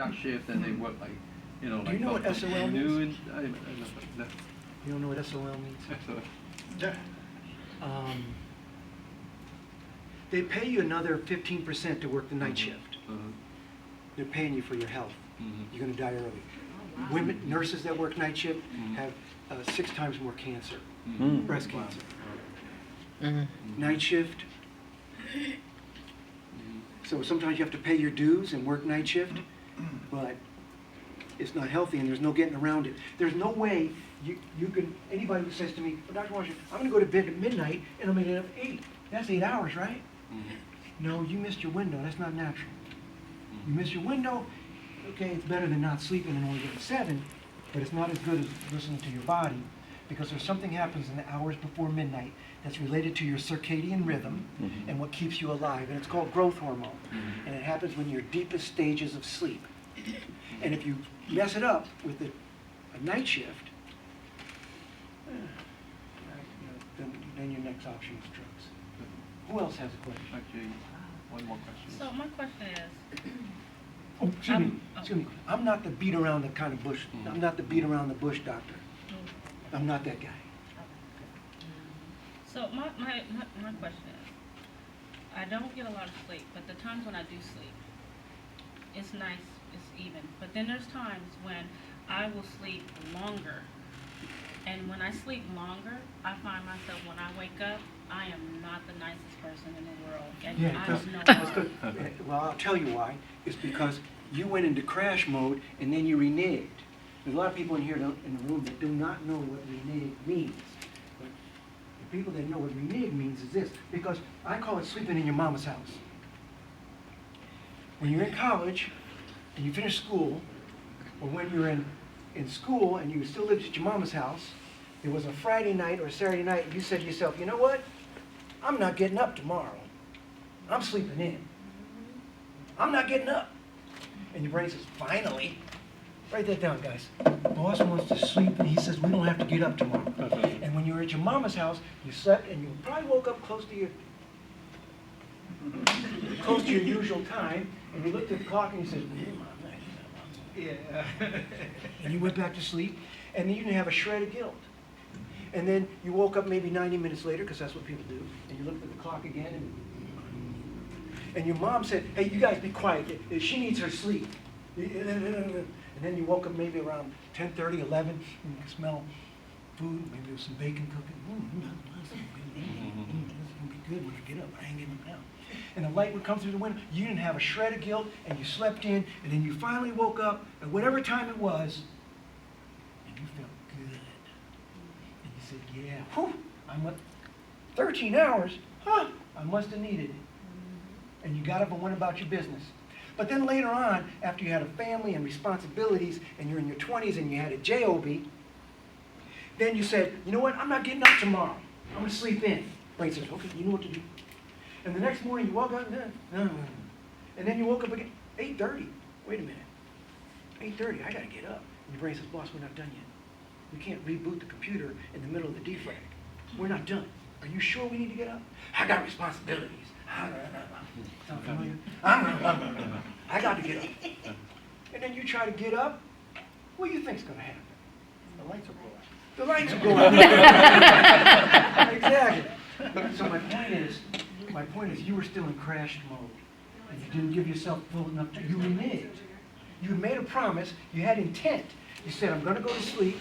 that shift and they work like, you know, Do you know what SOL means? noon. You don't know what SOL means? Yeah. They pay you another 15% to work the night shift. Uh-huh. They're paying you for your health. Mhm. You're going to die early. Women, nurses that work night shift have 6 times more cancer, Mhm. breast Wow. cancer. Mhm. Night shift. So sometimes you have to pay your dues and work night shift, but it's not healthy and there's no getting around it. There's no way you can, anybody who says to me, well, Dr. Washington, I'm going to go to bed at midnight and I'm going to get up at 8. That's 8 hours, right? Mhm. No, you missed your window. That's not natural. You miss your window, okay, it's better than not sleeping and only getting 7, but it's not as good as listening to your body because there's something happens in the hours before midnight that's related to your circadian rhythm and what keeps you alive, and it's called growth hormone. And it happens when you're deepest stages of sleep. And if you mess it up with a night shift, then your next option is drugs. Who else has a question? Actually, one more question. So my question is, Oh, excuse me. I'm not the beat around the kind of bush. I'm not the beat around the bush doctor. I'm not that guy. so my question is, I don't get a lot of sleep, but the times when I do sleep, it's nice, it's even. But then there's times when I will sleep longer. And when I sleep longer, I find myself when I wake up, I am not the nicest person in the world. And Yeah, I know that's why. good. Well, I'll tell you why. It's because you went into crash mode and then you reneged. There's a lot of people in here in the room that do not know what renege means. But the people that know what renege means is this, because I call it sleeping in your mama's house. When you're in college and you finish school, or when you're in school and you still lived at your mama's house, it was a Friday night or a Saturday night, and you said to yourself, you know what? I'm not getting up tomorrow. I'm sleeping in. I'm not getting up. And your brain says, finally. Write that down, guys. Boss wants to sleep, and he says, we don't have to get up tomorrow. And when you were at your mama's house, you slept, and you probably woke up close to your usual time, and you looked at the clock, and you said, yeah. And you went back to sleep, and then you didn't have a shred of guilt. And then you woke up maybe 90 minutes later, because that's what people do, and you looked at the clock again, and your mom said, hey, you guys be quiet. She needs her sleep. And then you woke up maybe around 10:30, 11, and you could smell food, maybe there was some bacon cooking. This is going to be good when I get up. I ain't getting up now. And the light would come through the window. You didn't have a shred of guilt, and you slept in, and then you finally woke up at whatever time it was, and you felt good. And you said, yeah, whew, I'm up 13 hours, huh, I must have needed it. And you got up and went about your business. But then later on, after you had a family and responsibilities, and you're in your 20s and you had a job, then you said, you know what, I'm not getting up tomorrow. I'm going to sleep in. Brain says, okay, you know what to do. And the next morning you woke up, and then you woke up again, 8:30. Wait a minute, 8:30, I got to get up. And your brain says, boss, we're not done yet. We can't reboot the computer in the middle of the defrag. We're not done. Are you sure we need to get up? I got responsibilities. Sound familiar? I got to get up. And then you try to get up. What do you think's going to happen? The lights will go out. The lights will go out. Exactly. So my point is, you were still in crash mode. And you didn't give yourself full enough. You reneged. You made a promise. You had intent. You said, I'm going to go to sleep.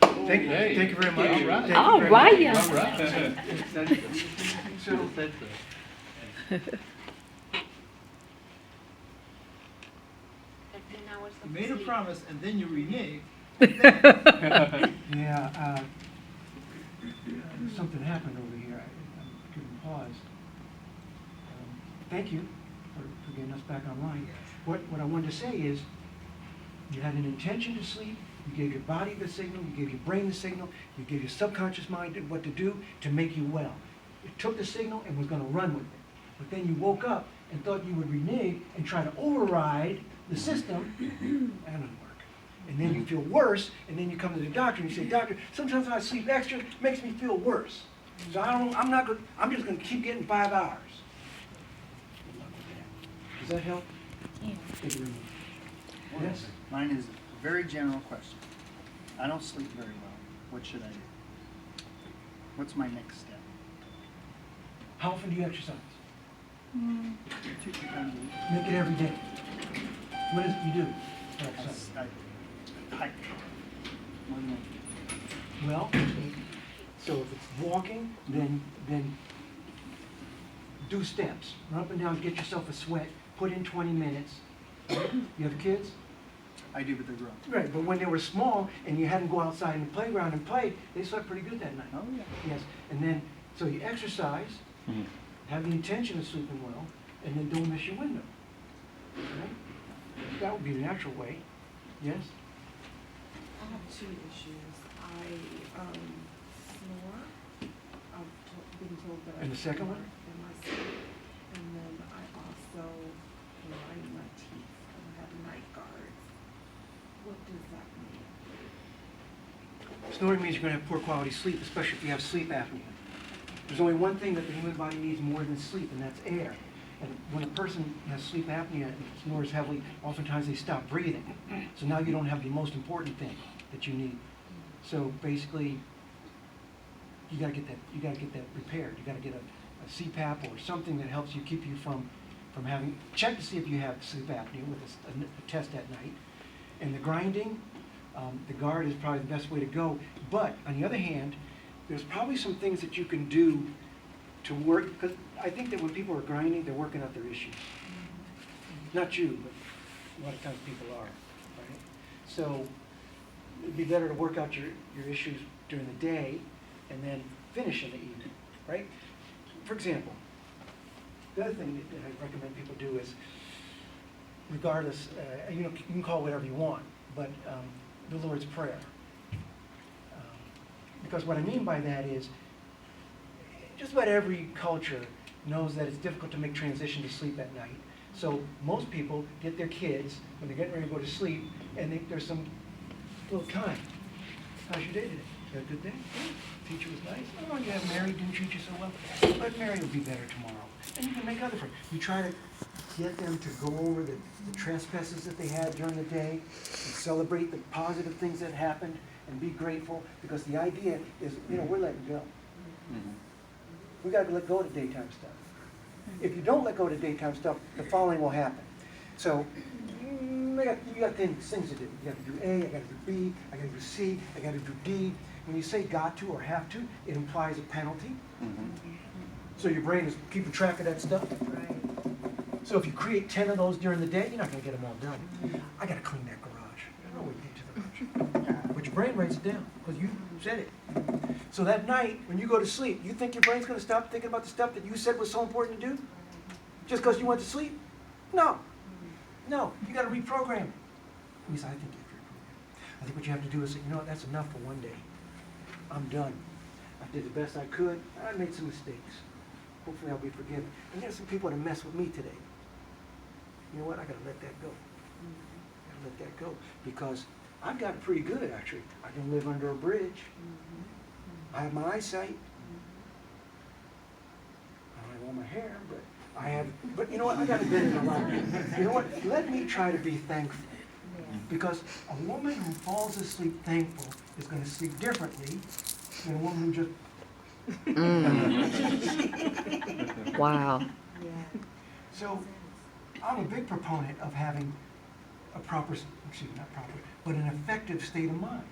Thank you very much. All right. Thank you All very right, much. yeah. All right. So, You made a promise and then you reneged. yeah, something happened over here. I couldn't pause. Thank you for getting us back online. What I wanted to say is, you had an intention to sleep. You gave your body the signal. You gave your brain the signal. You gave your subconscious mind what to do to make you well. It took the signal and was going to run with it. But then you woke up and thought you would renege and try to override the system. That doesn't work. And then you feel worse, and then you come to the doctor and you say, doctor, sometimes when I sleep extra, it makes me feel worse. So I'm just going to keep getting 5 hours. Good luck with that. Does that help? Yeah. Take it or leave it. Yes? Mine is a very general question. I don't sleep very well. What should I do? What's my next step? How often do you exercise? 2 times a week. Make it every day. What is it you do for exercise? I hike. More than Well, so if it's walking, then do steps. Run up and down, get yourself a sweat, put in 20 minutes. You have kids? I do, but they're grown. Right, but when they were small and you had them go outside in the playground and play, they slept pretty good that night. Oh, yeah. Yes, and then, so you exercise, have the intention of sleeping well, and then don't miss your window. Right? That would be the natural way. Yes? I have 2 issues. I snore. Been told that I And the second snore one? in my sleep. And then I also grind my teeth and I have night guards. What does that mean? Snoring means you're going to have poor quality sleep, especially if you have sleep apnea. There's only one thing that the human body needs more than sleep, and that's air. And when a person has sleep apnea and snores heavily, oftentimes they stop breathing. So now you don't have the most important thing that you need. So basically, you gotta get that repaired. You gotta get a CPAP or something that helps you keep you from having, check to see if you have sleep apnea with a test at night. And the grinding, the guard is probably the best way to go. But on the other hand, there's probably some things that you can do to work, because I think that when people are grinding, they're working out their issues. Not you, but a lot of times people are, right? So it'd be better to work out your issues during the day and then finish in the evening, right? For example, the other thing that I recommend people do is, regardless, you can call it whatever you want, but the Lord's Prayer. Because what I mean by that is, just about every culture knows that it's difficult to make transition to sleep at night. So most people get their kids when they're getting ready to go to sleep, and there's some little time. How's your day today? You had a good day? Good. Teacher was nice? Oh, you have Mary didn't treat you so well? But Mary will be better tomorrow. And you can make other friends. You try to get them to go over the trespasses that they had during the day and celebrate the positive things that happened and be grateful, because the idea is, we're letting go. We got to let go of the daytime stuff. If you don't let go of the daytime stuff, the following will happen. So you got things to do. You got to do A, I got to do B, I got to do C, I got to do D. When you say got to or have to, it implies a penalty. So your brain is keeping track of that stuff. Right. So if you create 10 of those during the day, you're not going to get them all done. I got to clean that garage. I don't know what you did to the garage. But your brain writes it down because you said it. So that night, when you go to sleep, you think your brain's going to stop thinking about the stuff that you said was so important to do? Just because you went to sleep? No. No. You got to reprogram it. He said, I think you have to reprogram. I think what you have to do is say, that's enough for one day. I'm done. I did the best I could. I made some mistakes. Hopefully I'll be forgiven. And there's some people that mess with me today. You know what? I got to let that go. I got to let that go. Because I've gotten pretty good, actually. I can live under a bridge. I have my eyesight. I don't have all my hair, but you know what? I got to get it a lot. You know what? Let me try to be thankful. Because a woman who falls asleep thankful is going to sleep differently than a woman who just... Wow. So I'm a big proponent of having a but an effective state of mind.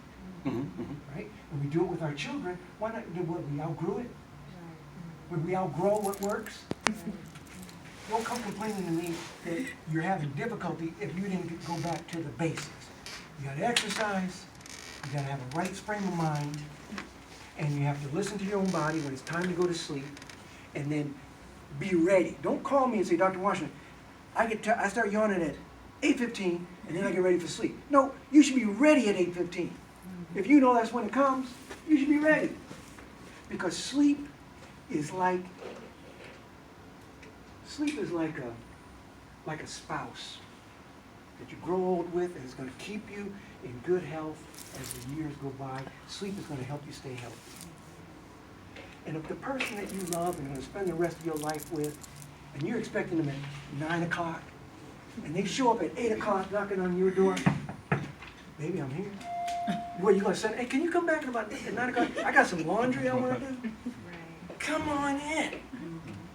Right? When we do it with our children, why not do what? We outgrew it? Would we outgrow what works? Don't come complaining to me that you're having difficulty if you didn't go back to the basics. You got to exercise, you got to have a right frame of mind, and you have to listen to your own body when it's time to go to sleep, and then be ready. Don't call me and say, Dr. Washington, I start yawning at 8:15, and then I get ready for sleep. No, you should be ready at 8:15. If you know that's when it comes, you should be ready. Because sleep is like a spouse that you grow old with, and it's going to keep you in good health as the years go by. Sleep is going to help you stay healthy. And if the person that you love and going to spend the rest of your life with, and you're expecting them at 9 o'clock, and they show up at 8 o'clock knocking on your door. Baby, I'm here. What, you gonna say, hey, can you come back at about 9 o'clock? I got some laundry I wanna do. Right. Come on in.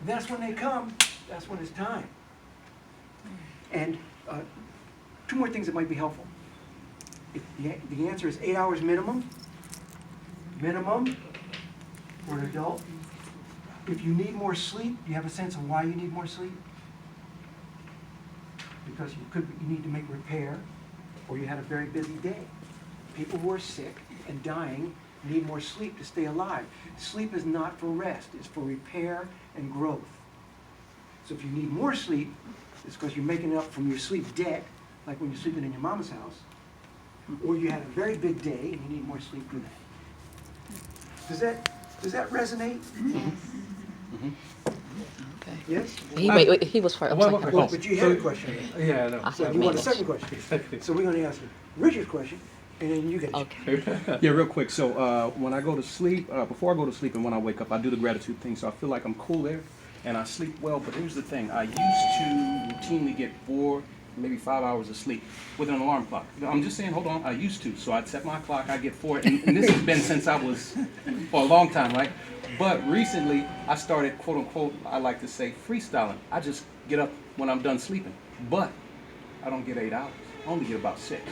That's when they come, that's when it's time. And two more things that might be helpful. The answer is 8 hours minimum. Minimum for an adult. If you need more sleep, do you have a sense of why you need more sleep? Because you need to make repair, or you had a very busy day. People who are sick and dying need more sleep to stay alive. Sleep is not for rest, it's for repair and growth. So if you need more sleep, it's because you're making up from your sleep debt, like when you're sleeping in your mama's house, or you had a very big day and you need more sleep for that. Does that resonate? Okay. Yes? He was first. I'm Well, sorry. Well, but you had a question. Yeah, I know. So you want a second question. So we're gonna ask Richard's question, and then you get. Okay. Yeah, real quick. So when I go to sleep, before I go to sleep and when I wake up, I do the gratitude thing. So I feel like I'm cool there and I sleep well. But here's the thing. I used to routinely get 4, maybe 5 hours of sleep with an alarm clock. I'm just saying, hold on, I used to. So I'd set my clock, I get 4. And this has been since I was, for a long time, right? But recently, I started, quote unquote, I like to say, freestyling. I just get up when I'm done sleeping. But I don't get 8 hours. I only get about 6.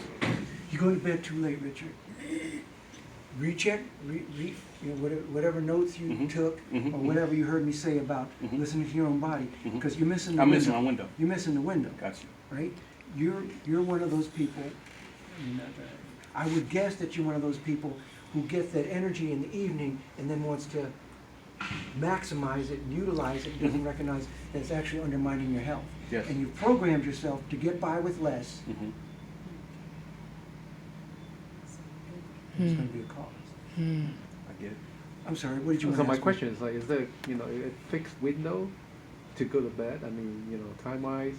You go to bed too late, Richard. Recheck, whatever notes you took, or whatever you heard me say about listening to your own body, because you're missing the window. I'm missing my window. You're missing the window. Got you. Right? You're one of those people. I would guess that you're one of those people who gets that energy in the evening and then wants to maximize it and utilize it and doesn't recognize that it's actually undermining your health. Yes. And you've programmed yourself to get by with less. It's going to be a cost. I get it. I'm sorry, what did you want So to my ask me? question is like, is there, a fixed window to go to bed? I mean, time-wise?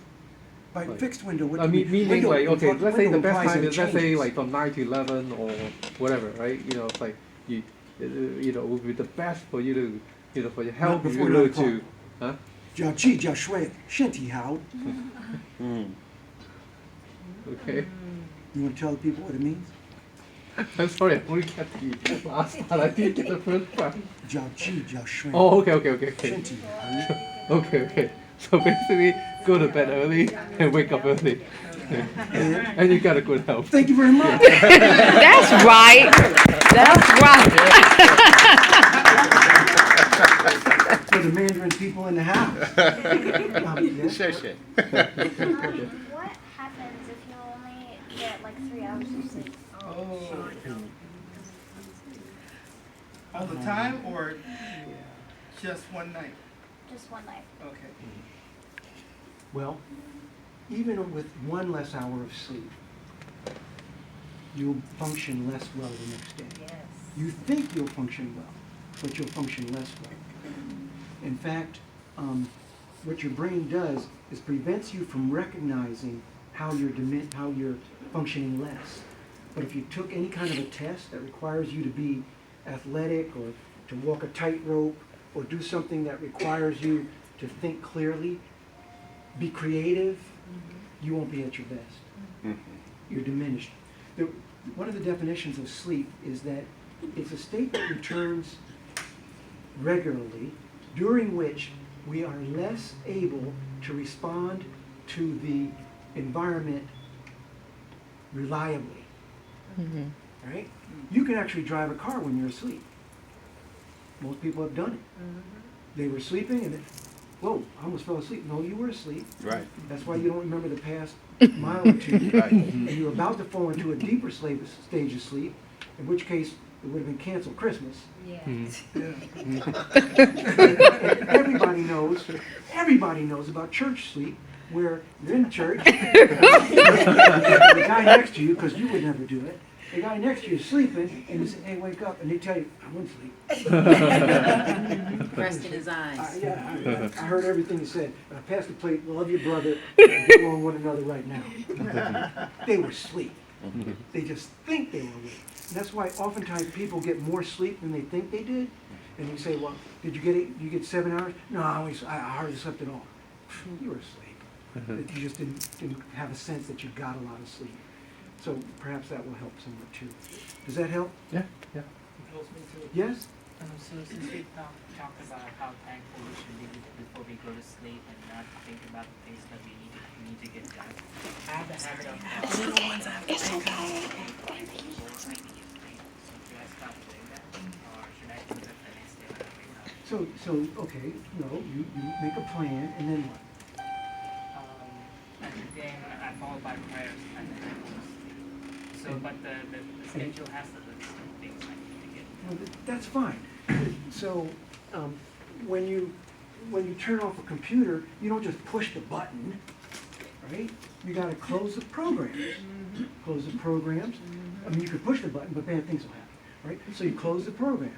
By like- fixed window, what I do you mean, meaning window like, okay, impli- let's say the window best implies time that is, it let's say changes. like from 9 to 11 or whatever, right? It's like, it would be the best for you to, for your health, before you 9 know, o'clock. to, huh? 脚气脚睡身体好 Okay. You want to tell the people what it means? I'm sorry, I only kept the last part. I didn't get the first part. 脚气脚睡 Oh, okay. 身体好 Okay. So basically, go to bed early and wake up early. And you got a good health. Thank you very much. That's right. That's right. For the Mandarin people in the house. Yes? What happens if you only get like 3 hours of sleep? All the time or just one night? Just one night. Okay. Well, even with one less hour of sleep, you'll function less well the next day. Yes. You think you'll function well, but you'll function less well. In fact, what your brain does is prevents you from recognizing how you're functioning less. But if you took any kind of a test that requires you to be athletic or to walk a tightrope or do something that requires you to think clearly, be creative, you won't be at your best. You're diminished. One of the definitions of sleep is that it's a state that returns regularly, during which we are less able to respond to the environment reliably. Right? You can actually drive a car when you're asleep. Most people have done it. They were sleeping and whoa, I almost fell asleep. No, you were asleep. Right. That's why you don't remember the past mile or two. Right. And you're about to fall into a deeper stage of sleep, in which case it would have been canceled Christmas. Everybody knows about church sleep, where you're in church, the guy next to you, because you would never do it, the guy next to you is sleeping, and you say, hey, wake up, and they tell you, I wouldn't sleep. Rest in his eyes. I heard everything you said. I passed the plate, love your brother, get along one another right now. They were asleep. They just think they were awake. And that's why oftentimes people get more sleep than they think they did. And you say, well, did you get 7 hours? No, I hardly slept at all. You were asleep. that you just didn't have a sense that you got a lot of sleep. So perhaps that will help somewhat too. Does that help? Yeah, yeah. Yes? So since we talked about how thankful we should be before we go to sleep and not think about the things that we need to get done, I have the habit of little ones have to take So should I stop doing that, or should I do that the next day when I wake up? So okay, no, you make a plan and then what? And then I follow by prayers and then I go to sleep. So, but the schedule has the list of things I need to get done. Well, that's fine. So, when you turn off a computer, you don't just push the button, right? You gotta close the programs. Close the programs. I mean, you could push the button, but bad things will happen, right? So you close the programs.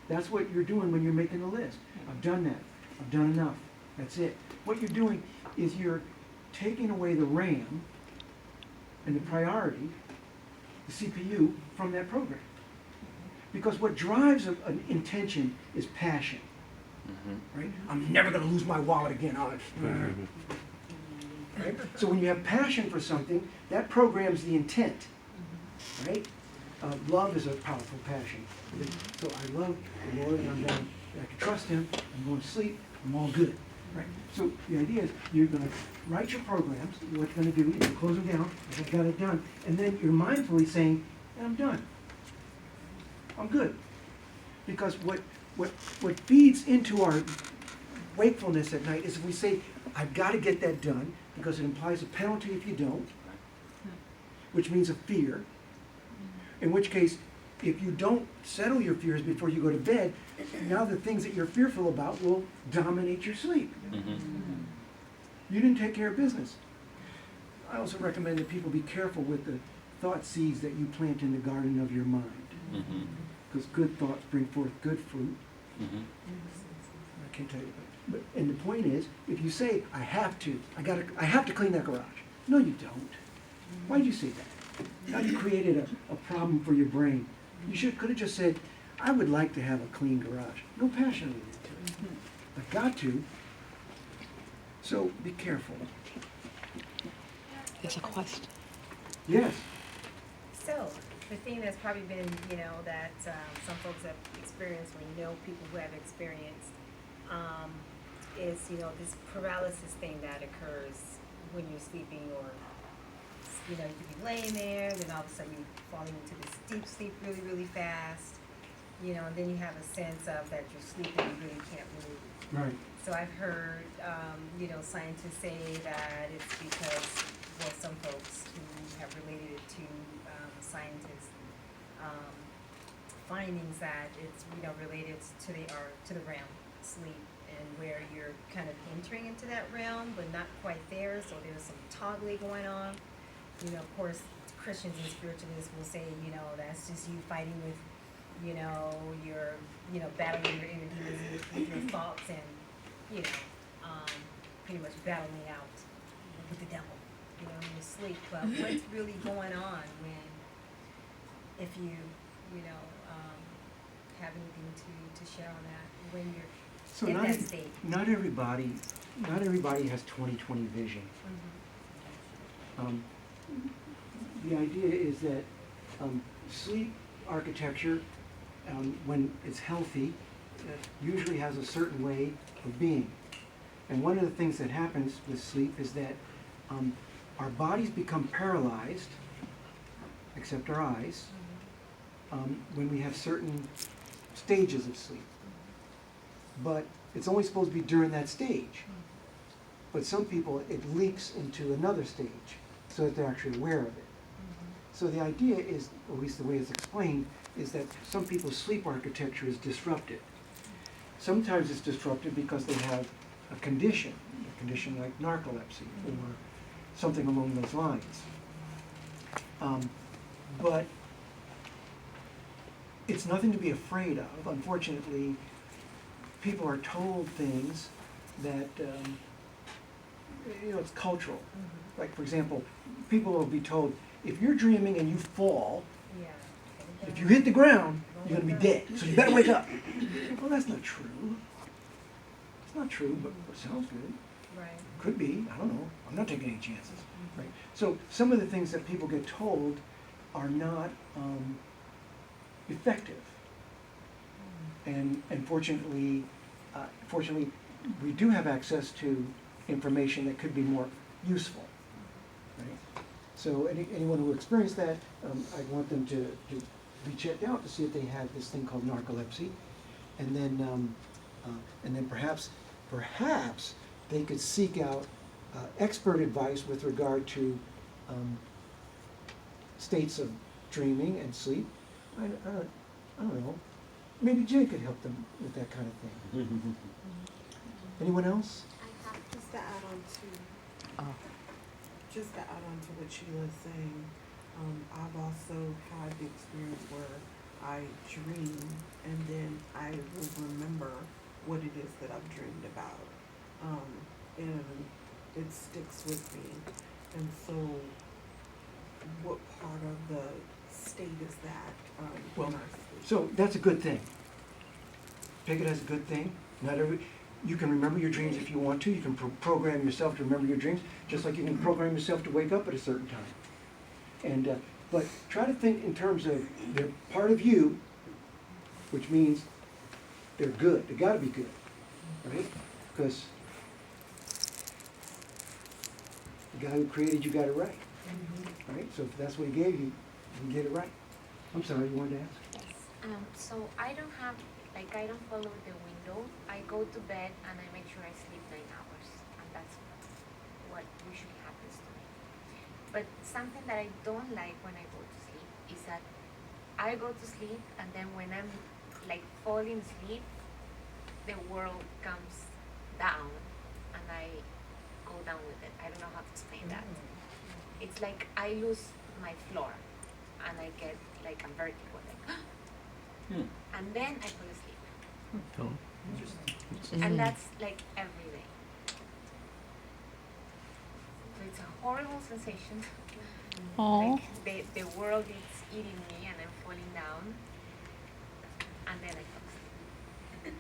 That's what you're doing when you're making a list. I've done that. I've done enough. That's it. What you're doing is you're taking away the RAM and the priority, the CPU, from that program. Because what drives an intention is passion, right? I'm never going to lose my wallet again. Right? So when you have passion for something, that programs the intent, right? Love is a powerful passion. So I love the Lord, and I'm going. I can trust Him. I'm going to sleep. I'm all good, right? So the idea is you're going to write your programs. What you're going to do is you close them down. I've got it done, and then you're mindfully saying, "I'm done. I'm good." Because what feeds into our wakefulness at night is if we say, "I've got to get that done," because it implies a penalty if you don't, which means a fear. In which case, if you don't settle your fears before you go to bed, now the things that you're fearful about will dominate your sleep. You didn't take care of business. I also recommend that people be careful with the thought seeds that you plant in the garden of your mind. Because good thoughts bring forth good fruit. I can't tell you that. And the point is, if you say, I have to clean that garage. No, you don't. Why did you say that? Now you created a problem for your brain. You could have just said, I would like to have a clean garage. No passion related to it. I've got to. So be careful. There's a question. Yes. So, the thing that's probably been, that some folks have experienced, when people who have experienced, is, this paralysis thing that occurs when you're sleeping, or, you could be laying there, then all of a sudden you're falling into this deep sleep really, really fast, and then you have a sense of that you're sleeping, you really can't move. Right. So I've heard, scientists say that it's because, some folks who have related it to scientists' findings that it's, related to the realm, sleep, and where you're kind of entering into that realm, but not quite there, so there's some toggling going on. Of course, Christians and spiritualists will say, that's just you fighting with, your, battling your inner demons with your thoughts and, pretty much battling out with the devil, in your sleep. But what's really going on if you, have anything to share on that when you're in that state? Not everybody has 20/20 vision. The idea is that sleep architecture, when it's healthy, usually has a certain way of being. And one of the things that happens with sleep is that our bodies become paralyzed, except our eyes, when we have certain stages of sleep. But it's only supposed to be during that stage. But some people, it leaks into another stage, so that they're actually aware of it. So the idea is, at least the way it's explained, is that some people's sleep architecture is disrupted. Sometimes it's disrupted because they have a condition like narcolepsy or something along those lines. But it's nothing to be afraid of. Unfortunately, people are told things that, it's cultural. Like, for example, people will be told, if you're dreaming and you fall, if you hit the ground, you're going to be dead. So you better wake up. Well, that's not true. It's not true, but it sounds good. Right. Could be, I don't know, I'm not taking any chances, right? So some of the things that people get told are not effective. And fortunately, we do have access to information that could be more useful, right? So anyone who experienced that, I want them to be checked out to see if they have this thing called narcolepsy, and then perhaps they could seek out expert advice with regard to states of dreaming and sleep. I don't know. Maybe Jay could help them with that kind of thing. Anyone else? Just to add on to, Oh. what Sheila's saying, I've also had the experience where I dream and then I will remember what it is that I've dreamed about. And it sticks with me. And so what part of the state is that? Well, in our sleep? so that's a good thing. Take it as a good thing. You can remember your dreams if you want to. You can program yourself to remember your dreams, just like you can program yourself to wake up at a certain time. And but try to think in terms of they're part of you, which means they're good. They got to be good, right? Because the guy who created you got it right, right? So if that's what he gave you, you get it right. I'm sorry, you wanted to ask? Yes. So I don't follow the window. I go to bed and I make sure I sleep 9 hours, and that's what usually happens to me. But something that I don't like when I go to sleep is that I go to sleep and then when I'm like falling asleep, the world comes down and I go down with it. I don't know how to explain that. It's like I lose my floor and I get like a vertigo, like and then I fall asleep. And that's like every day. So it's a horrible sensation. Aw. Like the world is eating me and I'm falling down. And then I fall asleep.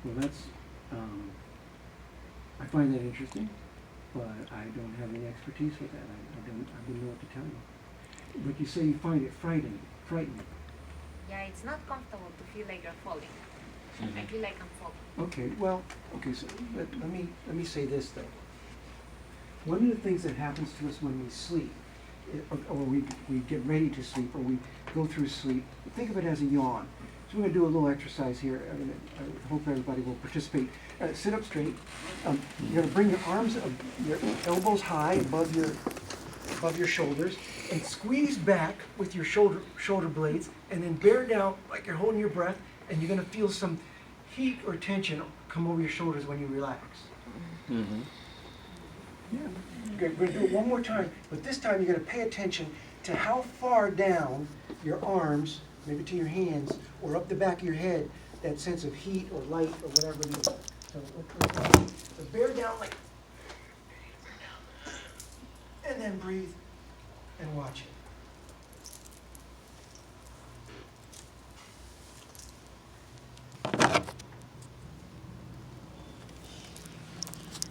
Well, that's, I find that interesting, but I don't have any expertise with that. I don't know what to tell you. But you say you find it frightening. Yeah, it's not comfortable to feel like you're falling. I feel like I'm falling. Okay, well, so let me say this though. One of the things that happens to us when we sleep, or we get ready to sleep, or we go through sleep, think of it as a yawn. So we're going to do a little exercise here. I hope everybody will participate. Sit up straight. You're going to bring your arms, your elbows high above your shoulders, and squeeze back with your shoulder blades, and then bear down like you're holding your breath, and you're going to feel some heat or tension come over your shoulders when you relax. Mm-hmm. Yeah. Good. We're going to do it one more time, but this time you're going to pay attention to how far down your arms, maybe to your hands, or up the back of your head, that sense of heat or light or whatever it is. So bear down like, and then breathe and watch it.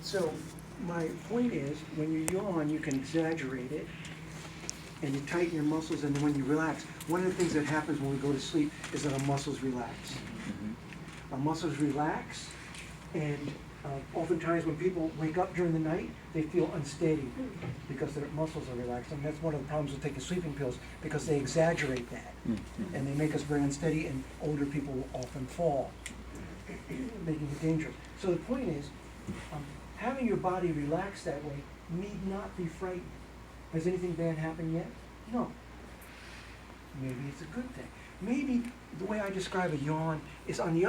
So my point is, when you yawn, you can exaggerate it, and you tighten your muscles, and then when you relax, one of the things that happens when we go to sleep is that our muscles relax. Mm-hmm. Our muscles relax, and oftentimes when people wake up during the night, they feel unsteady because their muscles are relaxed, and that's one of the problems with taking sleeping pills, because they exaggerate that, and they make us very unsteady, and older people will often fall, making it dangerous. So the point is, having your body relaxed that way need not be frightening. Has anything bad happened yet? No. Maybe it's a good thing. Maybe the way I describe a yawn is on the